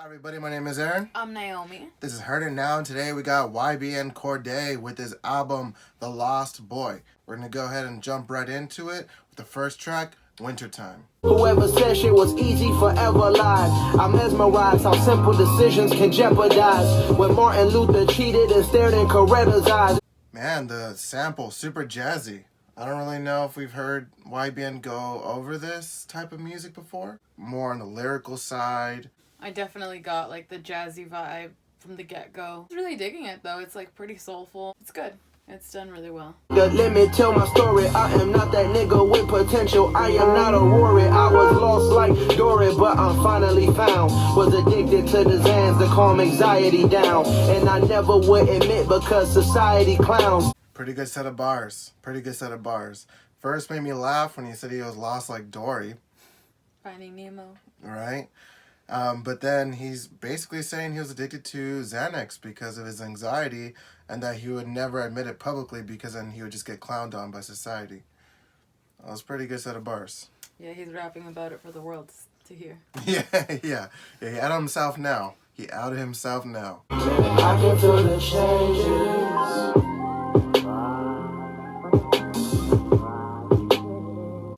Hi everybody, my name is Aaron. I'm Naomi. This is Heard It Now, and today we got YBN Cordae with his album, The Lost Boy. We're going to go ahead and jump right into it with the first track, Wintertime. Whoever said shit was easy forever lied. I'm mesmerized how simple decisions can jeopardize. When Martin Luther cheated and stared in Coretta's eyes. Man, the sample, super jazzy. I don't really know if we've heard YBN go over this type of music before. More on the lyrical side. I definitely got like the jazzy vibe from the get-go. I was really digging it though. It's like pretty soulful. It's good. It's done really well. Let me tell my story. I am not that nigga with potential. I am not a Rory. I was lost like Dory, but I'm finally found. Was addicted to the Xans to calm anxiety down. And I never would admit because society clowns. Pretty good set of bars. Pretty good set of bars. First made me laugh when he said he was lost like Dory. Finding Nemo. Right? But then he's basically saying he was addicted to Xanax because of his anxiety and that he would never admit it publicly because then he would just get clowned on by society. That was a pretty good set of bars. Yeah, he's rapping about it for the world to hear. Yeah, he outed himself now. He outed himself now. I can feel the changes.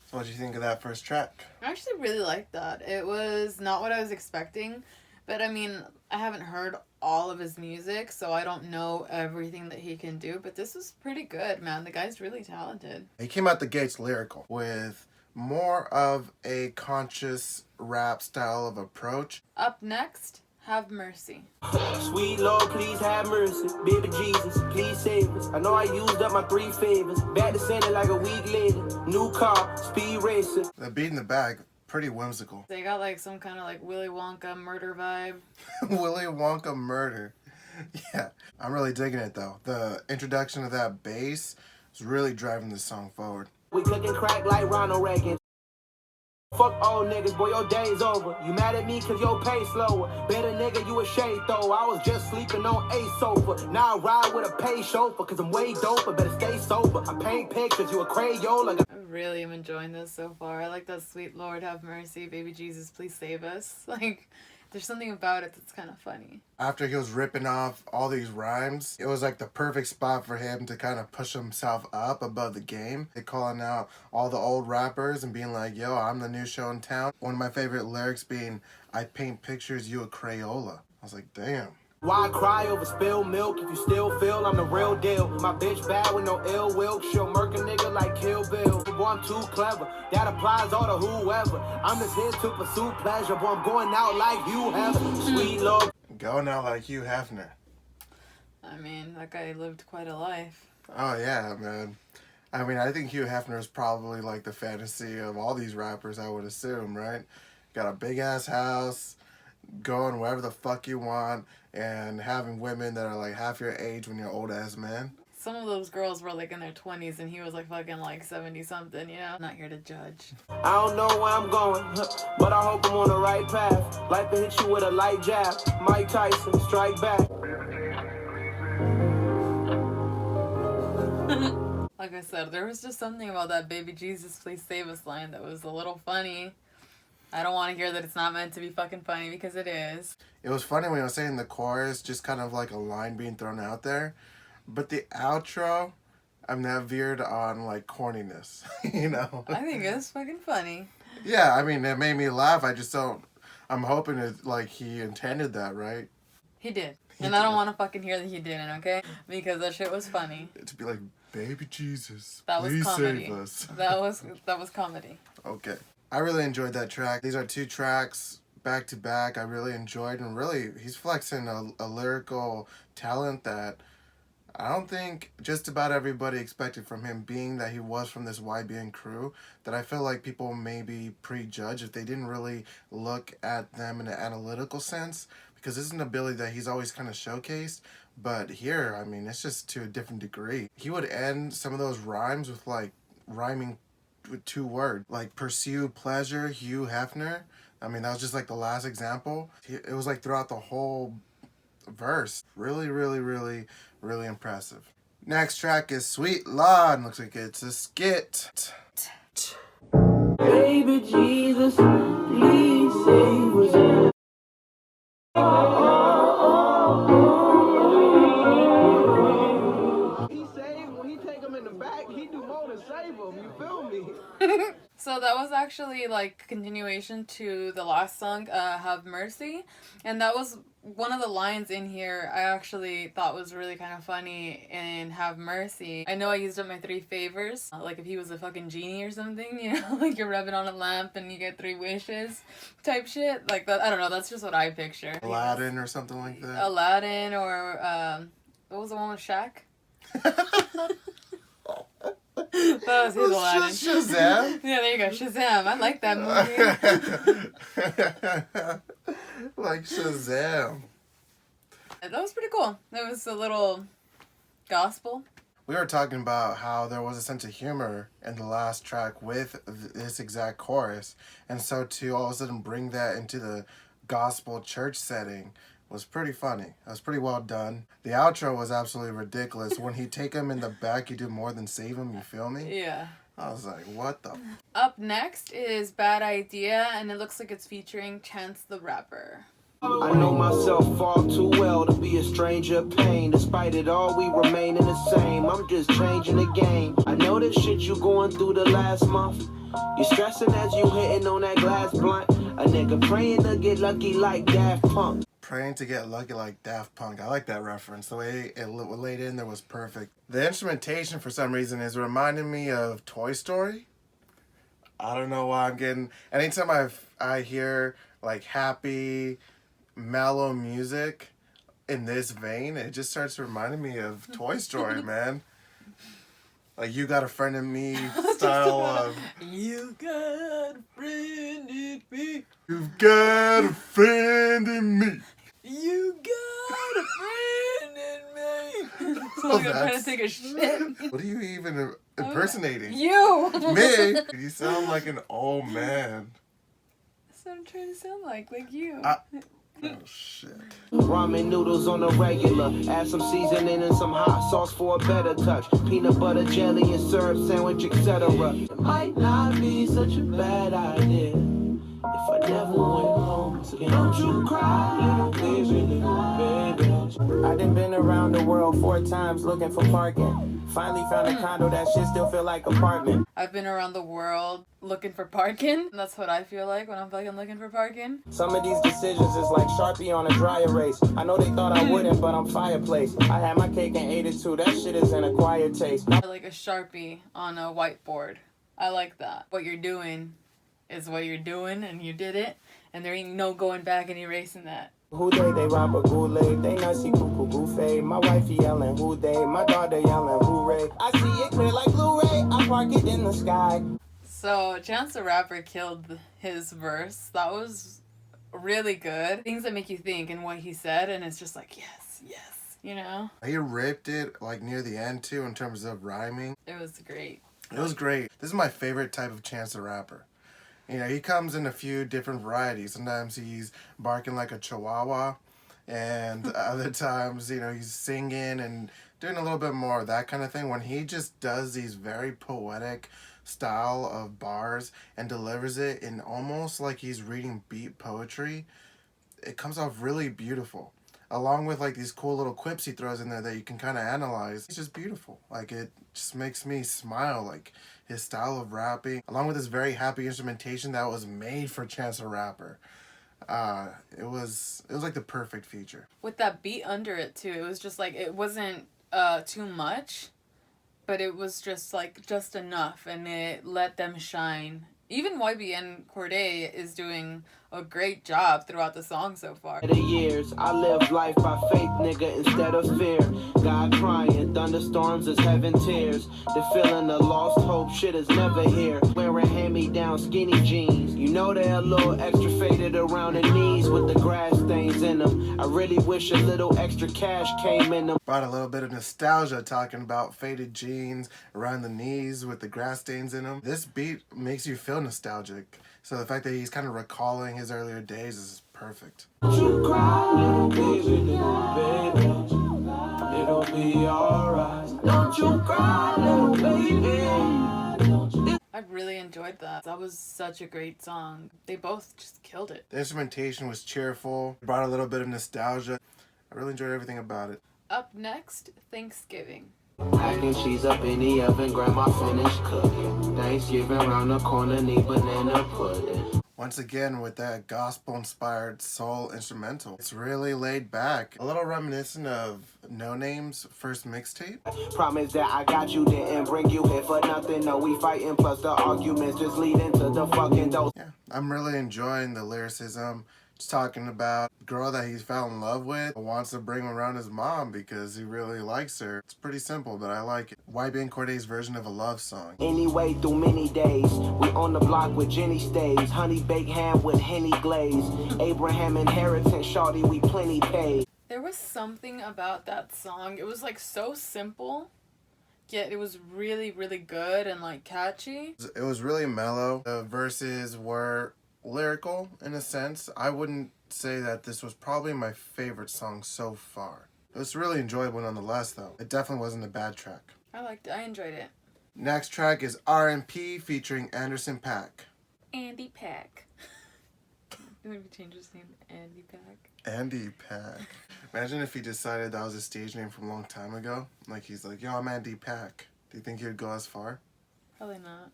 So what did you think of that first track? I actually really liked that. It was not what I was expecting, but I mean, I haven't heard all of his music, so I don't know everything that he can do, but this was pretty good, man. The guy's really talented. He came out the gates lyrical with more of a conscious rap style of approach. Up next, Have Mercy. Sweet Lord, please have mercy. Baby Jesus, please save us. I know I used up my 3 favors. Back to sending like a week later. New car, speed racer. The beat in the bag, pretty whimsical. They got like some kind of like Willy Wonka murder vibe. Willy Wonka murder. Yeah, I'm really digging it though. The introduction of that bass is really driving this song forward. We cooking crack like Ronald Reagan. Fuck old niggas, boy, your day's over. You mad at me cause your pay slower. Better nigga, you a shade though. I was just sleeping on a sofa. Now I ride with a pay chauffeur cause I'm way doper. Better stay sober. I paint pictures, you a Crayola. I really am enjoying this so far. I like that Sweet Lord have mercy, baby Jesus please save us. Like, there's something about it that's kind of funny. After he was ripping off all these rhymes, it was like the perfect spot for him to kind of push himself up above the game. They calling out all the old rappers and being like, yo, I'm the new show in town. One of my favorite lyrics being, I paint pictures, you a Crayola. I was like, damn. Why cry over spilled milk if you still feel I'm the real deal? My bitch bad with no ill will. She'll murk a nigga like Kill Bill. Boy, I'm too clever. That applies all to whoever. I'm just here to pursue pleasure. Boy, I'm going out like you have. Sweet Lord. Going out like Hugh Hefner. I mean, that guy lived quite a life. Oh yeah, man. I mean, I think Hugh Hefner is probably like the fantasy of all these rappers, I would assume, right? Got a big ass house, going wherever the fuck you want, and having women that are like half your age when you're old ass man. Some of those girls were like in their 20s and he was like fucking like 70 something, you know? Not here to judge. I don't know where I'm going, but I hope I'm on the right path. Life will hit you with a light jab. Mike Tyson, strike back. Like I said, there was just something about that baby Jesus please save us line that was a little funny. I don't want to hear that it's not meant to be fucking funny because it is. It was funny when I was saying the chorus, just kind of like a line being thrown out there. But the outro, I'm not veered on like corniness, you know? I think it's fucking funny. Yeah, I mean, it made me laugh. I just don't, I'm hoping it, like, he intended that, right? He did. And I don't want to fucking hear that he didn't, okay? Because that shit was funny. To be like, baby Jesus, That was please comedy. save us. That was comedy. Okay. I really enjoyed that track. These are 2 tracks back to back I really enjoyed, and really, he's flexing a lyrical talent that I don't think just about everybody expected from him, being that he was from this YBN crew, that I feel like people maybe prejudge if they didn't really look at them in an analytical sense, because this is an ability that he's always kind of showcased, but here, I mean, it's just to a different degree. He would end some of those rhymes with like rhyming with 2 words, like pursue pleasure, Hugh Hefner. I mean, that was just like the last example. It was like throughout the whole verse. Really, really, really, really impressive. Next track is Sweet Lord. Looks like it's a skit. Baby Jesus, please save us. film, you feel me? So that was actually like continuation to the last song, Have Mercy. And that was one of the lines in here I actually thought was really kind of funny in Have Mercy. I know I used up my 3 favors. Like if he was a fucking genie or something, you know, like you're rubbing on a lamp and you get 3 wishes type shit. Like that, I don't know, that's just what I picture. Aladdin or something like that. Aladdin or, what was the one with Shaq? That was his Aladdin. Shazam? Yeah, there you go, Shazam. I like that movie. Like Shazam. That was pretty cool. It was a little gospel. We were talking about how there was a sense of humor in the last track with this exact chorus. And so to all of a sudden bring that into the gospel church setting was pretty funny. It was pretty well done. The outro was absolutely ridiculous. When he take him in the back, you do more than save him, you feel me? Yeah. I was like, what the? Up next is Bad Idea, and it looks like it's featuring Chance the Rapper. I know myself far too well to be a stranger pain. Despite it all, we remain in the same. I'm just changing the game. I know the shit you going through the last month. You stressing as you hitting on that glass blunt. A nigga praying to get lucky like Daft Punk. Praying to get lucky like Daft Punk. I like that reference. The way it laid in there was perfect. The instrumentation, for some reason, is reminding me of Toy Story. I don't know why I'm getting... Anytime I hear, like, happy, mellow music in this vein, it just starts reminding me of Toy Story, man. Like, You Got a Friend in Me style of... You got a friend in me. You've got a friend in me. You got a friend in me. So I'm trying to take a shit. What are you even impersonating? You. Me? You sound like an old man. That's what I'm trying to sound like you. Oh, shit. Ramen noodles on the regular. Add some seasoning and some hot sauce for a better touch. Peanut butter, jelly, and syrup sandwich, etc. It might not be such a bad idea if I never went home again. Don't you cry, little baby, little baby. I done been around the world 4 times looking for parking. Finally found a condo that shit still feel like apartment. I've been around the world looking for parking. That's what I feel like when I'm fucking looking for parking. Some of these decisions is like Sharpie on a dry erase. I know they thought I wouldn't, but I'm fireplace. I had my cake and ate it too. That shit is an acquired taste. I like a Sharpie on a whiteboard. I like that. What you're doing is what you're doing, and you did it, and there ain't no going back and erasing that. Who they rob a goulet, they nutsy cuckoo buffet. My wife yelling who they, my daughter yelling hooray. I see it clear like Blu-ray, I park it in the sky. So Chance the Rapper killed his verse. That was really good. Things that make you think and what he said, and it's just like, yes, you know? He ripped it like near the end too in terms of rhyming. It was great. It was great. This is my favorite type of Chance the Rapper. You know, he comes in a few different varieties. Sometimes he's barking like a chihuahua, and other times, you know, he's singing and doing a little bit more of that kind of thing. When he just does these very poetic style of bars and delivers it in almost like he's reading beat poetry, it comes off really beautiful. Along with like these cool little quips he throws in there that you can kind of analyze. It's just beautiful. Like, it just makes me smile. Like, his style of rapping, along with this very happy instrumentation that was made for Chance the Rapper. It was like the perfect feature. With that beat under it too, it was just like, it wasn't too much, but it was just like just enough, and it let them shine. Even YBN Cordae is doing a great job throughout the song so far. The years, I live life by faith, nigga, instead of fear. God crying, thunderstorms is heaven tears. The feeling of lost hope, shit is never here. Wearing hand-me-down skinny jeans. You know they're a little extra faded around the knees with the grass stains in them. I really wish a little extra cash came in them. Brought a little bit of nostalgia talking about faded jeans around the knees with the grass stains in them. This beat makes you feel nostalgic. So the fact that he's kind of recalling his earlier days is perfect. Don't you cry, little baby, little baby. It'll be alright. Don't you cry, little baby. I really enjoyed that. That was such a great song. They both just killed it. The instrumentation was cheerful, brought a little bit of nostalgia. I really enjoyed everything about it. Up next, Thanksgiving. Mac and cheese up in the oven, grandma finished cooking. Thanksgiving round the corner, need banana pudding. Once again with that gospel-inspired soul instrumental. It's really laid back. A little reminiscent of No Name's first mixtape. Promise that I got you, didn't bring you here for nothing. No, we fighting, plus the arguments just leading to the fucking dose. Yeah, I'm really enjoying the lyricism. Just talking about the girl that he fell in love with, wants to bring around his mom because he really likes her. It's pretty simple, but I like it. YBN Cordae's version of a love song. Anyway, through many days, we on the block with Jenny stays. Honey baked ham with Henny glaze. Abraham inheritance, shawty, we plenty paid. There was something about that song. It was like so simple, yet it was really, really good and like catchy. It was really mellow. The verses were lyrical in a sense. I wouldn't say that this was probably my favorite song so far. It was really enjoyable nonetheless though. It definitely wasn't a bad track. I liked it. I enjoyed it. Next track is R&P featuring Anderson .Paak. Andy Pack. Maybe change his name to Andy Pack. Andy Pack. Imagine if he decided that was a stage name from a long time ago. Like he's like, yo, I'm Andy Pack. Do you think he would go as far? Probably not.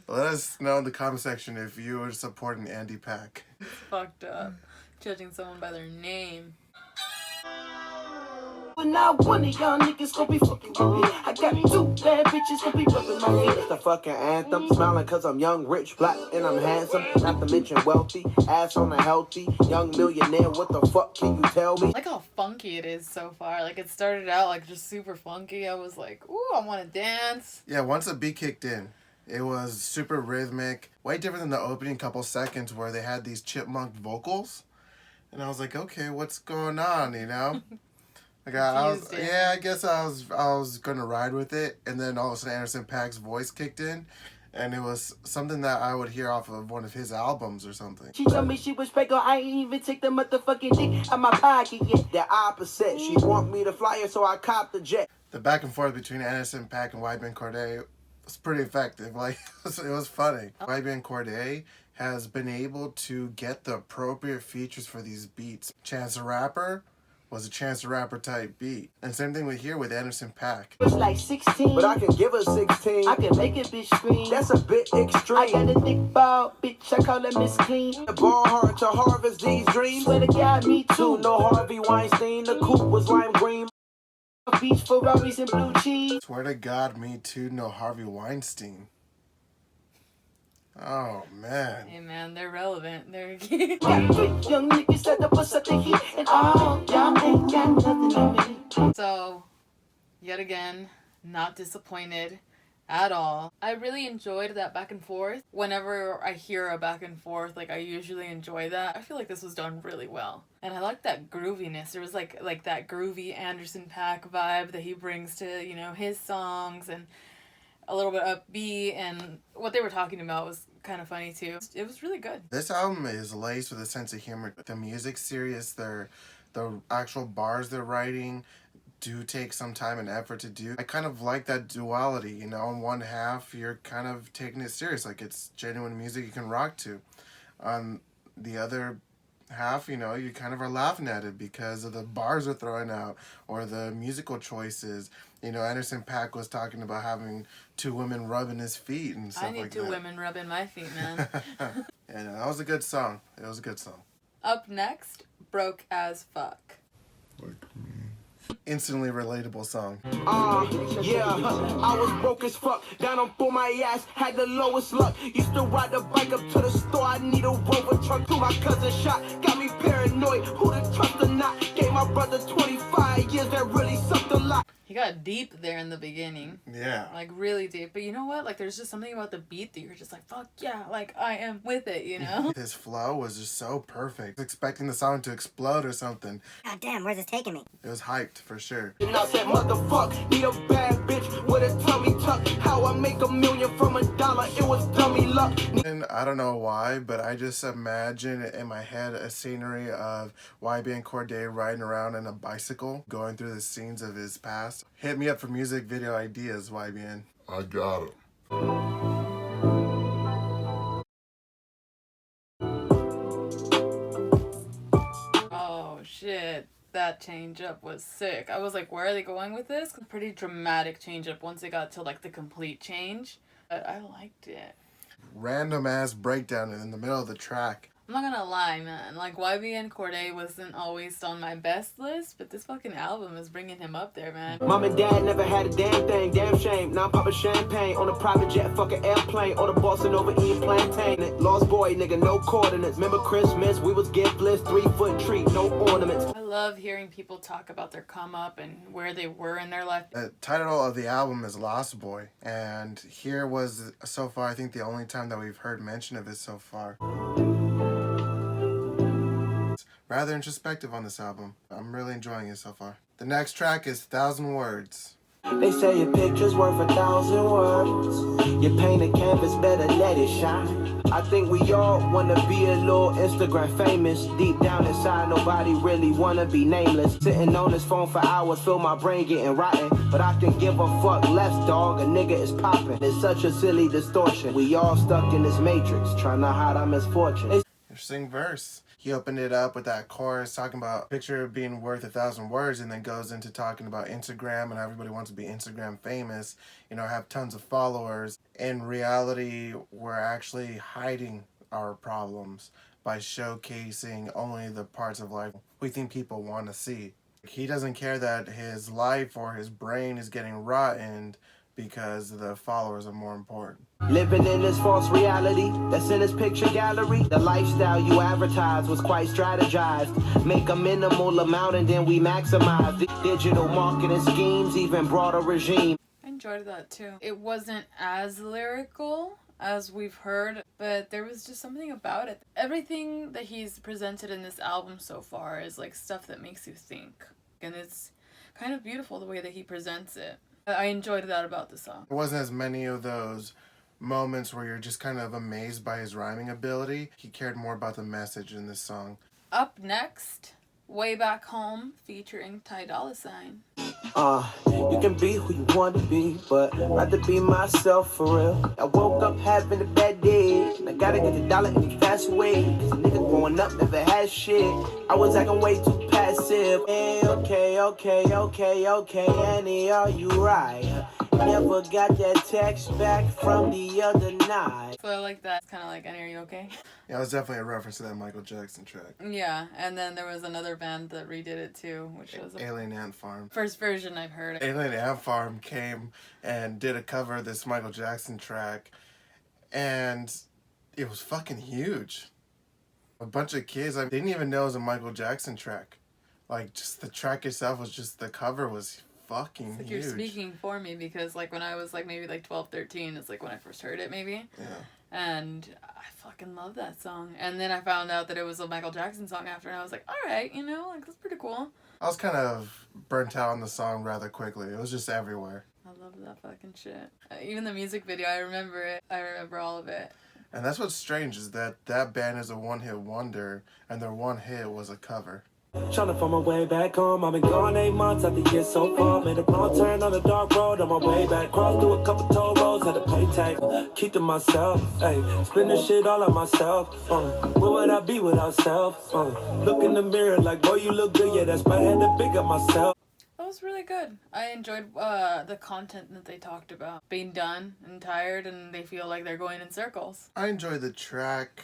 Let us know in the comment section if you were supporting Andy Pack. It's fucked up. Judging someone by their name. But now one of y'all niggas gon' be fucking with me. I got 2 bad bitches gon' be rubbing my feet. It's the fucking anthem. Smiling cause I'm young, rich, black, and I'm handsome. Not to mention wealthy, ass on a healthy, young millionaire. What the fuck can you tell me? I like how funky it is so far. Like it started out like just super funky. I was like, ooh, I want to dance. Yeah, once the beat kicked in, it was super rhythmic. Way different than the opening couple seconds where they had these chipmunk vocals. And I was like, okay, what's going on, you know? Like I guess I was gonna ride with it, and then all of a sudden Anderson .Paak's voice kicked in, and it was something that I would hear off of one of his albums or something. She told me she was pregnant, I ain't even take the motherfucking dick out my pocket yet. The opposite, she want me to fly her, so I copped the jet. The back and forth between Anderson .Paak and YBN Cordae was pretty effective. Like it was funny. YBN Cordae has been able to get the appropriate features for these beats. Chance the Rapper was a Chance the Rapper type beat. And same thing we hear with Anderson .Paak. It's like 16, but I can give her 16. I can make a bitch scream. That's a bit extreme. I got a thick ball, bitch, I call her Miss Clean. The ball hard to harvest these dreams. Swear to God, me too. No Harvey Weinstein, the coupe was lime green. Beach Ferraris and blue cheese. Swear to God, me too. No Harvey Weinstein. Oh man. Hey man, they're relevant. They're Young niggas set up us at the heat, and all y'all ain't got nothing on me. So, yet again, not disappointed at all. I really enjoyed that back and forth. Whenever I hear a back and forth, like I usually enjoy that. I feel like this was done really well. And I like that grooviness. There was like that groovy Anderson .Paak vibe that he brings to, you know, his songs, and a little bit upbeat, and what they were talking about was kind of funny too. It was really good. This album is laced with a sense of humor. The music's serious. The actual bars they're writing do take some time and effort to do. I kind of like that duality, you know. On one half, you're kind of taking it serious, like it's genuine music you can rock to. On the other half, you know, you kind of are laughing at it because of the bars they're throwing out or the musical choices. You know, Anderson .Paak was talking about having 2 women rubbing his feet and stuff like that. I need 2 women rubbing my feet, man. And that was a good song. It was a good song. Up next, Broke as Fuck. Like me. Instantly relatable song. Yeah, I was broke as fuck, down on for my ass, had the lowest luck. Used to ride the bike up to the store, I need a Rover truck. Through my cousin shot, got me paranoid, who to trust or not. Gave my brother 25 years, that really sucked a lot. He got deep there in the beginning. Yeah. Like, really deep. But you know what? Like, there's just something about the beat that you're just like, fuck yeah, like, I am with it, you know? His flow was just so perfect. Expecting the song to explode or something. God damn, where's this taking me? It was hyped, for sure. And I said, motherfuck, need a bad bitch with a tummy tuck. How I make $1 million from $1, it was dummy luck. And I don't know why, but I just imagine in my head a scenery of YBN Cordae riding around in a bicycle, going through the scenes of his past. Hit me up for music video ideas, YBN. I got him. Oh, shit. That change up was sick. I was like, where are they going with this? Pretty dramatic change up once they got to like the complete change. But I liked it. Random ass breakdown in the middle of the track. I'm not gonna lie, man. Like, YBN Cordae wasn't always on my best list, but this fucking album is bringing him up there, man. Mom and dad never had a damn thing, damn shame. Now I'm popping champagne on a private jet, fucking airplane, or the bossing over eating plantain. Lost boy, nigga, no coordinates. Remember Christmas? We was giftless, 3-foot tree, no ornaments. I love hearing people talk about their come up and where they were in their life. The title of the album is Lost Boy, and here was so far I think the only time that we've heard mention of it so far. Rather introspective on this album. I'm really enjoying it so far. The next track is 1,000 Words. They say a picture's worth 1,000 words. You paint a canvas, better let it shine. I think we all wanna be a little Instagram famous. Deep down inside, nobody really wanna be nameless. Sitting on this phone for hours, feel my brain getting rotten. But I can give a fuck less, dog. A nigga is popping. It's such a silly distortion. We all stuck in this matrix, trying to hide our misfortune. Interesting verse. He opened it up with that chorus talking about picture being worth 1,000 words, and then goes into talking about Instagram and how everybody wants to be Instagram famous, you know, have tons of followers. In reality, we're actually hiding our problems by showcasing only the parts of life we think people want to see. He doesn't care that his life or his brain is getting rotten because the followers are more important. Living in this false reality that's in this picture gallery. The lifestyle you advertise was quite strategized. Make a minimal amount and then we maximize. The digital marketing schemes, even broader regime. I enjoyed that too. It wasn't as lyrical as we've heard, but there was just something about it. Everything that he's presented in this album so far is like stuff that makes you think. And it's kind of beautiful the way that he presents it. I enjoyed that about the song. There wasn't as many of those moments where you're just kind of amazed by his rhyming ability. He cared more about the message in this song. Up next, Way Back Home featuring Ty Dolla $ign. You can be who you want to be, but I'd rather be myself for real. I woke up having a bad day, and I gotta get the dollar in a fast way. Cause a nigga growing up never had shit. I was acting way too passive. Okay, Annie, are you right? Never got that text back from the other night. So I like that. It's kind of like, Annie, are you okay? Yeah, it was definitely a reference to that Michael Jackson track. Yeah, and then there was another band that redid it too, which was Alien Ant Farm. first version I've heard. Alien Ant Farm came and did a cover of this Michael Jackson track, and it was fucking huge. A bunch of kids, I didn't even know it was a Michael Jackson track. Like, just the track itself was just, the cover was fucking Like huge. you're speaking for me, because like when I was like maybe like 12, 13, it's like when I first heard it maybe. Yeah. And I fucking love that song. And then I found out that it was a Michael Jackson song after, and I was like, alright, you know, like that's pretty cool. I was kind of burnt out on the song rather quickly. It was just everywhere. I love that fucking shit. Even the music video, I remember it. I remember all of it. And that's what's strange, is that that band is a one-hit wonder, and their one hit was a cover. Tryna find my way back home. I've been gone 8 months after years so far. Made a wrong turn on the dark road on my way back. Crossed through a couple toll roads, had to pay tax. Keep to myself, ayy. Spend this shit all on myself. Where would I be without self? Look in the mirror like, boy, you look good. Yeah, that's why I had to big up myself. That was really good. I enjoyed the content that they talked about. Being done and tired, and they feel like they're going in circles. I enjoyed the track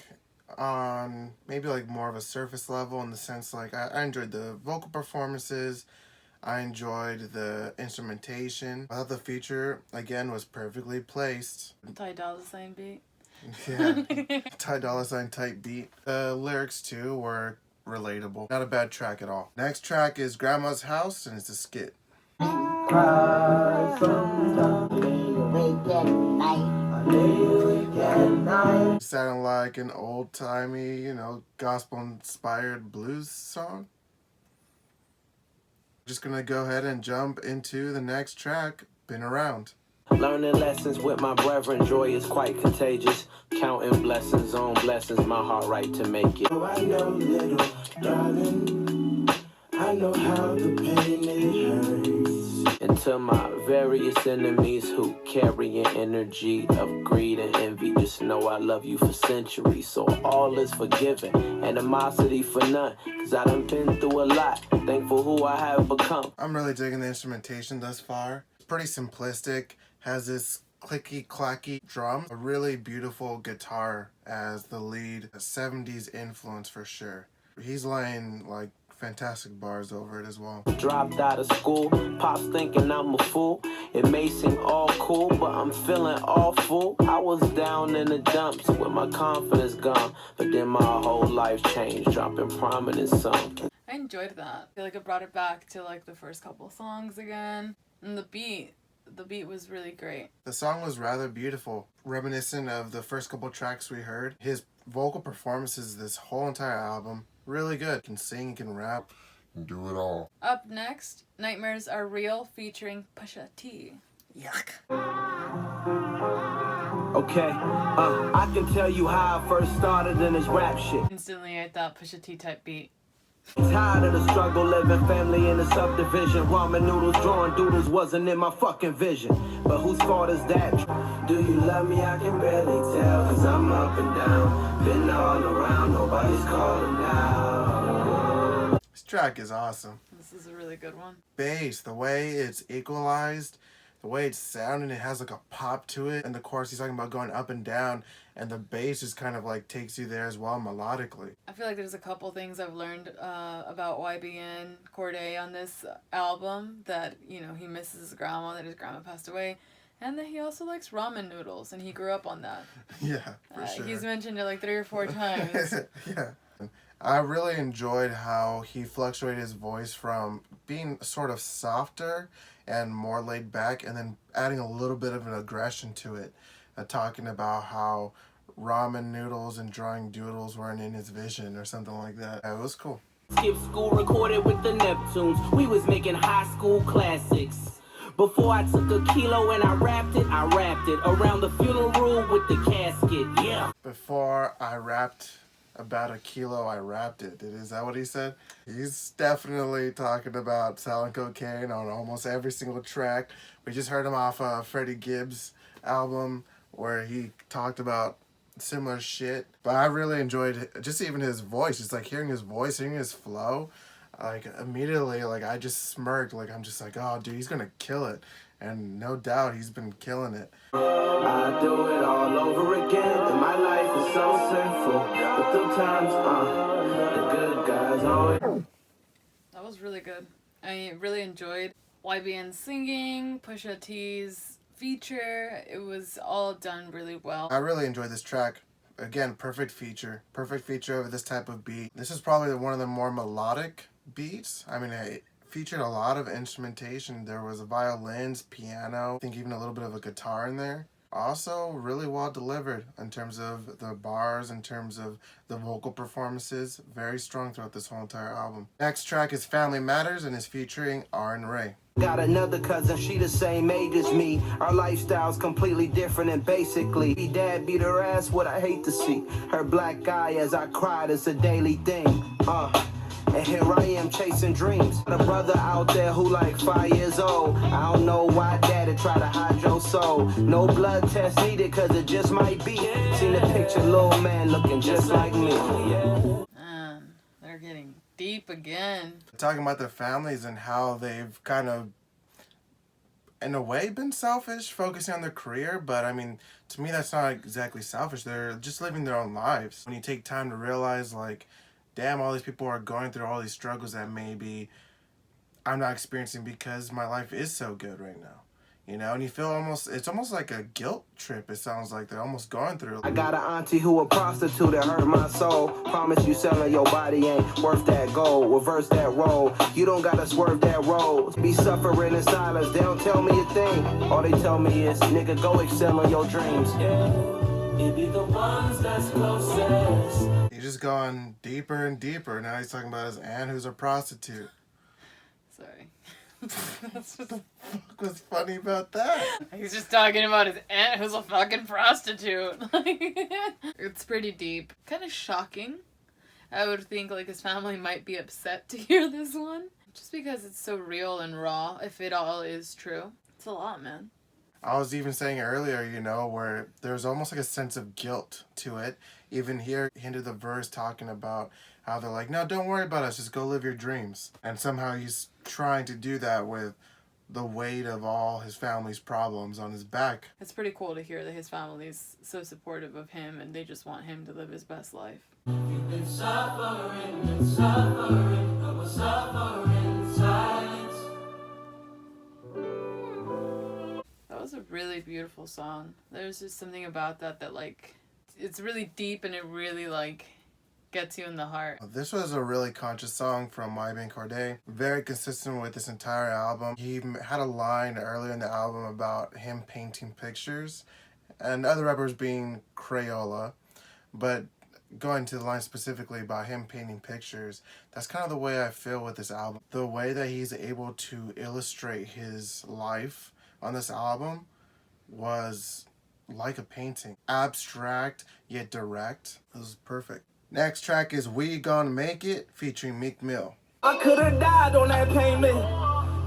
on maybe like more of a surface level, in the sense like I enjoyed the vocal performances, I enjoyed the instrumentation. I thought the feature again was perfectly placed. Ty Dolla $ign beat. Yeah. Ty Dolla $ign type beat. The lyrics too were relatable. Not a bad track at all. Next track is Grandma's House, and it's a skit. Cry sometimes awake at night. Sounding like an old-timey, you know, gospel-inspired blues song. Just gonna go ahead and jump into the next track, Been Around. Learning lessons with my brethren, joy is quite contagious. Counting blessings on blessings, my heart right to make it. Oh, I know, little darling, I know how the pain it hurts. And to my various enemies who carrying energy of greed and envy. Just know I love you for centuries, so all is forgiven. Animosity for none, cause I done been through a lot. Thankful who I have become. I'm really digging the instrumentation thus far. It's pretty simplistic, has this clicky clacky drum, a really beautiful guitar as the lead, a 70s influence for sure. He's laying like fantastic bars over it as well. Dropped out of school, pops thinking I'm a fool. It may seem all cool, but I'm feeling awful. I was down in the dumps with my confidence gone, but then my whole life changed, dropping prominent songs. I enjoyed that. I feel like it brought it back to like the first couple songs again. And the beat was really great. The song was rather beautiful, reminiscent of the first couple tracks we heard. His vocal performances this whole entire album, really good. He can sing, he can rap. Do it all. Up next, Nightmares Are Real featuring Pusha T. Yuck. Okay, I can tell you how I first started in this rap shit. Instantly I thought Pusha T type beat. Tired of the struggle, living family in a subdivision. Ramen noodles, drawing doodles wasn't in my fucking vision. But whose fault is that? Do you love me? I can barely tell, cause I'm up and down. Been all around, nobody's calling out. This track is awesome. This is a really good one. Bass, the way it's equalized, the way it's sounding, it has like a pop to it. And the chorus, he's talking about going up and down, and the bass just kind of like takes you there as well melodically. I feel like there's a couple things I've learned about YBN Cordae on this album, that, you know, he misses his grandma, that his grandma passed away, and that he also likes ramen noodles, and he grew up on that. Yeah, for sure. He's mentioned it like 3 or 4 times. Yeah. I really enjoyed how he fluctuated his voice from being sort of softer and more laid back, and then adding a little bit of an aggression to it, talking about how ramen noodles and drawing doodles weren't in his vision or something like that. It was cool. Skip school, recorded with the Neptunes. We was making high school classics. Before I took a kilo and I wrapped it around the funeral with the casket. Yeah. Before I rapped about a kilo, I wrapped it. Is that what he said? He's definitely talking about selling cocaine on almost every single track. We just heard him off Freddie Gibbs' album where he talked about similar shit. But I really enjoyed just even his voice. Just like hearing his voice, hearing his flow. Like immediately, like I just smirked. Like I'm just like, oh dude, he's gonna kill it. And no doubt he's been killing it. I do it all over again, and my life is so sinful. But sometimes, the good guys always. That was really good. I really enjoyed YBN singing, Pusha T's feature. It was all done really well. I really enjoyed this track. Again, perfect feature of this type of beat. This is probably one of the more melodic beats. I mean, it featured a lot of instrumentation. There was violins, piano, I think even a little bit of a guitar in there. Also, really well delivered in terms of the bars, in terms of the vocal performances. Very strong throughout this whole entire album. Next track is Family Matters and is featuring Aaron and Ray. Got another cousin, she the same age as me. Our lifestyle's completely different, and basically dad beat her ass, what I hate to see. Her black eye as I cried, it's a daily thing. And here I am chasing dreams. Got a brother out there who like 5 years old. I don't know why daddy try to hide your soul. No blood test needed, cause it just might be. Seen a picture, little man looking just like me. They're getting deep again. Talking about their families and how they've kind of, in a way, been selfish, focusing on their career. But I mean, to me, that's not exactly selfish. They're just living their own lives. When you take time to realize, like, damn, all these people are going through all these struggles that maybe I'm not experiencing because my life is so good right now. You know, and you feel it's almost like a guilt trip, it sounds like they're almost going through. I got an auntie who a prostitute that hurt my soul. Promise you selling your body ain't worth that gold. Reverse that role. You don't gotta swerve that road. Be suffering in silence. They don't tell me a thing. All they tell me is, nigga, go excel on your dreams. Yeah, it be the ones that's closest. He's just going deeper and deeper. Now he's talking about his aunt who's a prostitute. Sorry. What the fuck was funny about that? He's just talking about his aunt who's a fucking prostitute. It's pretty deep. Kind of shocking. I would think like his family might be upset to hear this one. Just because it's so real and raw, if it all is true. It's a lot, man. I was even saying earlier, you know, where there's almost like a sense of guilt to it. Even here, he ended the verse talking about how they're like, no, don't worry about us, just go live your dreams. And somehow he's trying to do that with the weight of all his family's problems on his back. It's pretty cool to hear that his family's so supportive of him and they just want him to live his best life. You've been suffering and suffering, but we're suffering in silence. That was a really beautiful song. There's just something about that like, it's really deep and it really like gets you in the heart. This was a really conscious song from YBN Cordae. Very consistent with this entire album. He had a line earlier in the album about him painting pictures and other rappers being Crayola. But going to the line specifically about him painting pictures, that's kind of the way I feel with this album. The way that he's able to illustrate his life on this album was like a painting. Abstract yet direct. It was perfect. Next track is We Gonna Make It featuring Meek Mill. I could've died on that payment.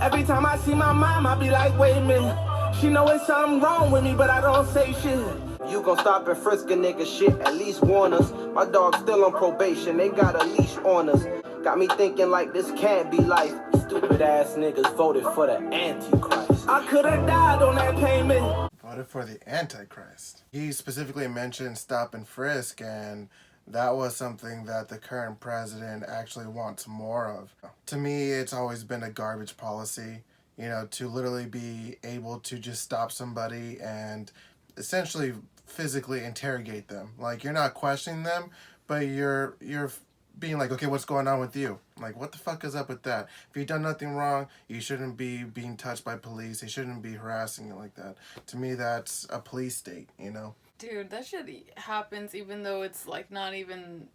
Every time I see my mom, I be like, wait a minute. She know it's something wrong with me, but I don't say shit. You gon' stop and frisk a nigga shit, at least warn us. My dog's still on probation, they got a leash on us. Got me thinking like this can't be life. Stupid ass niggas voted for the Antichrist. I could've died on that payment. Voted for the Antichrist. He specifically mentioned stop and frisk, and that was something that the current president actually wants more of. To me, it's always been a garbage policy, you know, to literally be able to just stop somebody and essentially physically interrogate them. Like, you're not questioning them, but you're being like, okay, what's going on with you? Like, what the fuck is up with that? If you've done nothing wrong, you shouldn't be being touched by police. They shouldn't be harassing you like that. To me, that's a police state, you know? Dude, that shit happens even though it's like not even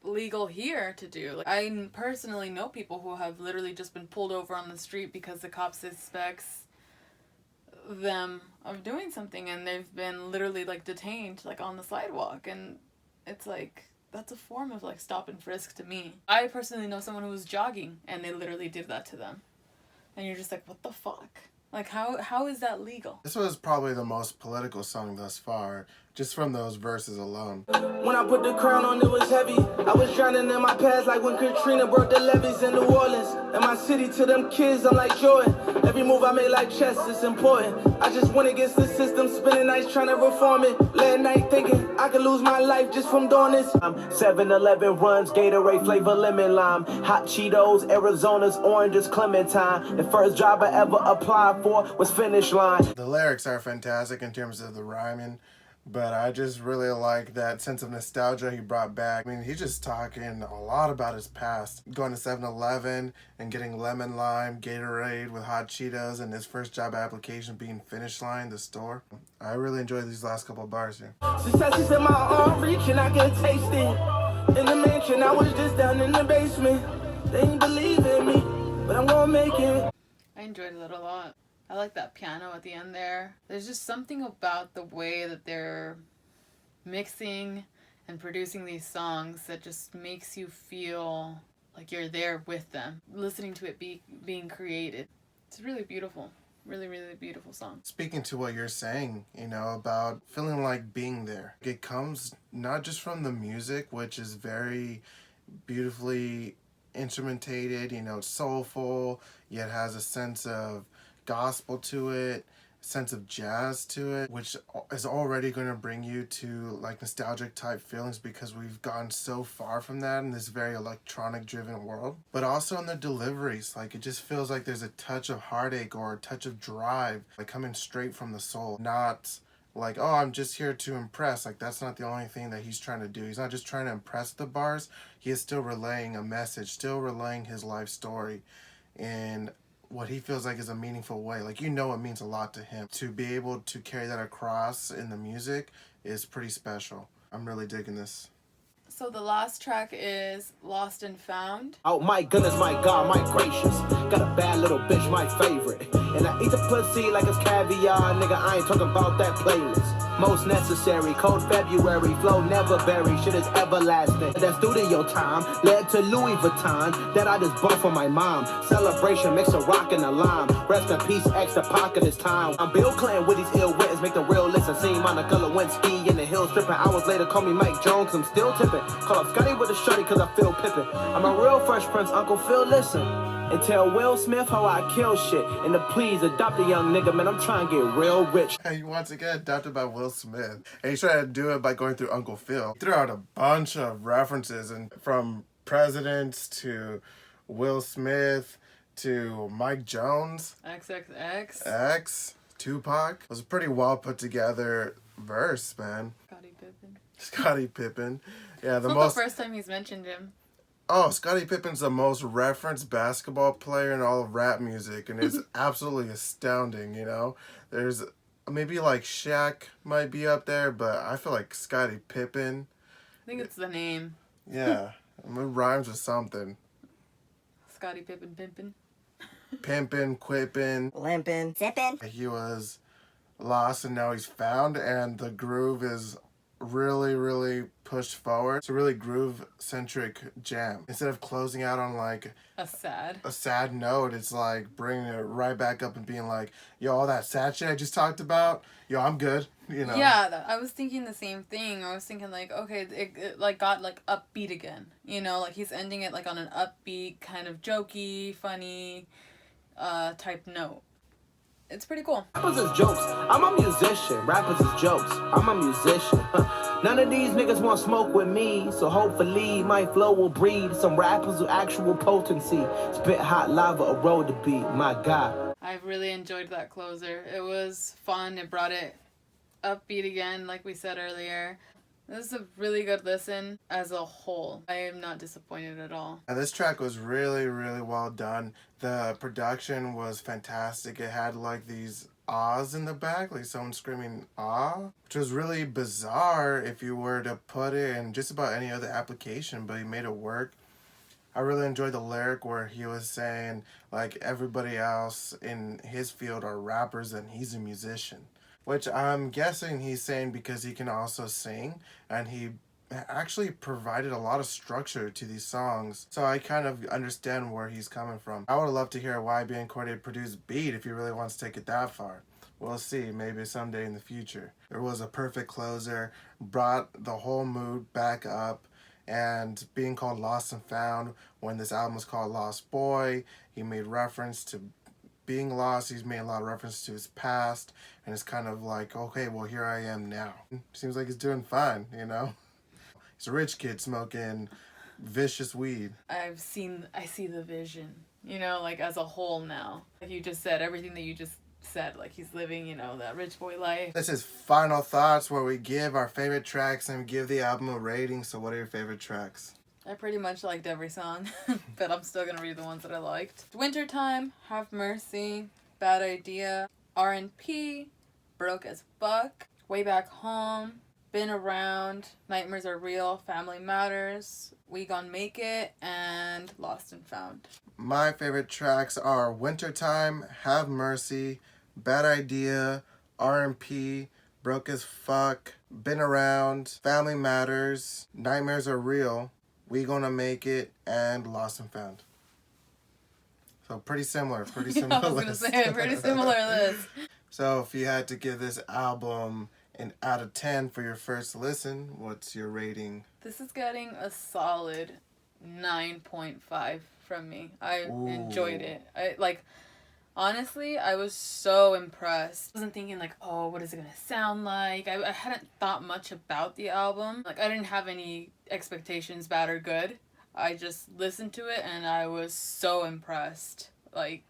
legal here to do. Like, I personally know people who have literally just been pulled over on the street because the cop suspects them of doing something and they've been literally like detained like on the sidewalk, and it's like, that's a form of like stop and frisk to me. I personally know someone who was jogging and they literally did that to them. And you're just like, what the fuck? Like, how is that legal? This was probably the most political song thus far, just from those verses alone. When I put the crown on, it was heavy. I was drowning in my past like when Katrina broke the levees in New Orleans. And my city to them kids, I'm like Jordan. Every move I make like chess, it's important. I just went against the system, spending nights trying to reform it. Late night thinking I could lose my life just from doing this. 7-Eleven runs, Gatorade flavor lemon lime. Hot Cheetos, Arizona's oranges, Clementine. The first job I ever applied for was Finish Line. The lyrics are fantastic in terms of the rhyming, but I just really like that sense of nostalgia he brought back. I mean, he's just talking a lot about his past. Going to 7-Eleven and getting lemon lime, Gatorade with hot Cheetos, and his first job application being Finish Line, the store. I really enjoyed these last couple of bars here. Success is in my arm reach and I can taste it. In the mansion, I was just down in the basement. They ain't believe in me, but I'm gonna make it. I enjoyed it a lot. I like that piano at the end there. There's just something about the way that they're mixing and producing these songs that just makes you feel like you're there with them, listening to it being created. It's really beautiful. Really, really beautiful song. Speaking to what you're saying, you know, about feeling like being there. It comes not just from the music, which is very beautifully instrumentated, you know, soulful, yet has a sense of gospel to it, sense of jazz to it, which is already going to bring you to like nostalgic type feelings because we've gone so far from that in this very electronic driven world. But also in the deliveries, like it just feels like there's a touch of heartache or a touch of drive, like coming straight from the soul, not like, oh, I'm just here to impress. Like, that's not the only thing that he's trying to do. He's not just trying to impress the bars. He is still relaying a message, still relaying his life story in what he feels like is a meaningful way. Like, you know, it means a lot to him. To be able to carry that across in the music is pretty special. I'm really digging this. So the last track is Lost and Found. Oh my goodness, my God, my gracious. Got a bad little bitch, my favorite. And I eat the pussy like it's caviar, nigga, I ain't talking about that playlist. Most necessary, cold February, flow never buried, shit is everlasting. That studio time led to Louis Vuitton that I just bought for my mom. Celebration, mix a rock and a lime. Rest in peace, extra pocket this time. I'm Bill Clinton with these ill wins, make the real listen. See Monica Lewinsky in the hills tripping. Hours later, call me Mike Jones, I'm still tipping. Call up Scotty with a shorty cause I feel pippin'. I'm a real Fresh Prince, Uncle Phil, listen. And tell Will Smith how I kill shit. And to please adopt a young nigga, man, I'm trying to get real rich. He wants to get adopted by Will Smith. And he's trying to do it by going through Uncle Phil. He threw out a bunch of references, and from presidents to Will Smith to Mike Jones. XXX. X. Tupac. It was a pretty well put together verse, man. Scottie Pippen. Scottie Pippen. Yeah, It's not the first time he's mentioned him. Oh, Scottie Pippen's the most referenced basketball player in all of rap music, and it's absolutely astounding, you know? There's maybe like Shaq might be up there, but I feel like Scottie Pippen. I think it's the name. Yeah, it rhymes with something. Scottie Pippen pimpin'. Pimpin', quippin'. Limpin'. Sippin'. He was lost and now he's found, and the groove is really, really pushed forward. It's a really groove-centric jam. Instead of closing out on like A sad note, it's like bringing it right back up and being like, yo, all that sad shit I just talked about, yo, I'm good, you know? Yeah, I was thinking the same thing. I was thinking like, okay, it like got like upbeat again. You know, like he's ending it like on an upbeat, kind of jokey, funny type note. It's pretty cool. Rappers is jokes. I'm a musician. Rappers is jokes. I'm a musician. None of these niggas want smoke with me, so hopefully my flow will breed some rappers with actual potency. Spit hot lava, a road to beat. My God. I really enjoyed that closer. It was fun. It brought it upbeat again, like we said earlier. This is a really good listen as a whole. I am not disappointed at all. And this track was really, really well done. The production was fantastic. It had like these ahs in the back, like someone screaming ah, which was really bizarre if you were to put it in just about any other application, but he made it work. I really enjoyed the lyric where he was saying like everybody else in his field are rappers and he's a musician. Which I'm guessing he's saying because he can also sing, and he actually provided a lot of structure to these songs, so I kind of understand where he's coming from. I would love to hear a YBN Cordae produced beat if he really wants to take it that far. We'll see, maybe someday in the future. It was a perfect closer, brought the whole mood back up, and being called Lost and Found, when this album was called Lost Boy, he made reference to being lost. He's made a lot of reference to his past, and it's kind of like, okay, well, here I am now. Seems like he's doing fine, you know? He's a rich kid smoking vicious weed. I see the vision, you know, like as a whole now. Like you just said, everything that you just said, like he's living, you know, that rich boy life. This is Final Thoughts, where we give our favorite tracks and give the album a rating. So what are your favorite tracks? I pretty much liked every song, but I'm still gonna read the ones that I liked. Wintertime, Have Mercy, Bad Idea, R&P, Broke as Fuck, Way Back Home, Been Around, Nightmares Are Real, Family Matters, We Gon' Make It, and Lost and Found. My favorite tracks are Wintertime, Have Mercy, Bad Idea, R&P, Broke as Fuck, Been Around, Family Matters, Nightmares Are Real, We Gonna Make It, and Lost and Found. So pretty similar I was gonna say, pretty similar list. So if you had to give this album an out of 10 for your first listen, what's your rating? This is getting a solid 9.5 from me. I enjoyed it. Honestly, I was so impressed. I wasn't thinking like, oh, what is it gonna sound like? I hadn't thought much about the album. Like, I didn't have any expectations, bad or good. I just listened to it and I was so impressed. Like,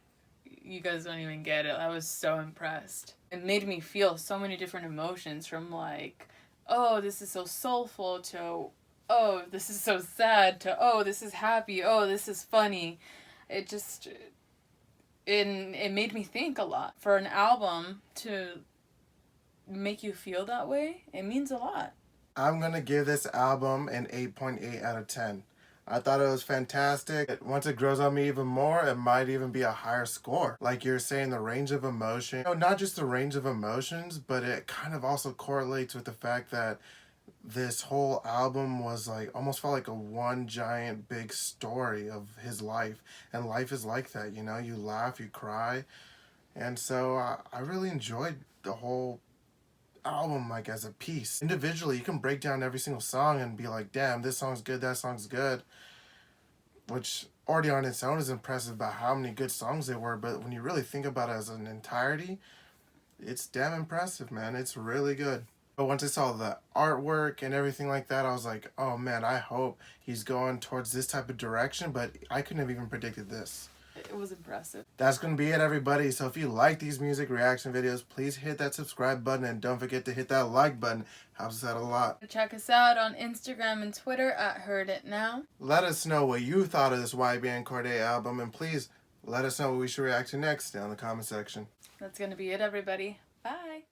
you guys don't even get it. I was so impressed. It made me feel so many different emotions, from like, oh, this is so soulful, to, oh, this is so sad, to, oh, this is happy, oh, this is funny. It just... It made me think a lot. For an album to make you feel that way, it means a lot. I'm going to give this album an 8.8 out of 10. I thought it was fantastic. Once it grows on me even more, it might even be a higher score. Like you're saying, the range of emotion. Not just the range of emotions, but it kind of also correlates with the fact that this whole album was like almost felt like a one giant big story of his life. And life is like that, you laugh, you cry. And so I really enjoyed the whole album like as a piece. Individually, you can break down every single song and be like, damn, this song's good, that song's good. Which already on its own is impressive about how many good songs there were. But when you really think about it as an entirety, it's damn impressive, man. It's really good. But once I saw the artwork and everything like that, I was like, oh man, I hope he's going towards this type of direction. But I couldn't have even predicted this. It was impressive. That's going to be it, everybody. So if you like these music reaction videos, please hit that subscribe button and don't forget to hit that like button. Helps us out a lot. Check us out on Instagram and Twitter at Heard It Now. Let us know what you thought of this YBN Cordae album, and please let us know what we should react to next down in the comment section. That's going to be it, everybody. Bye.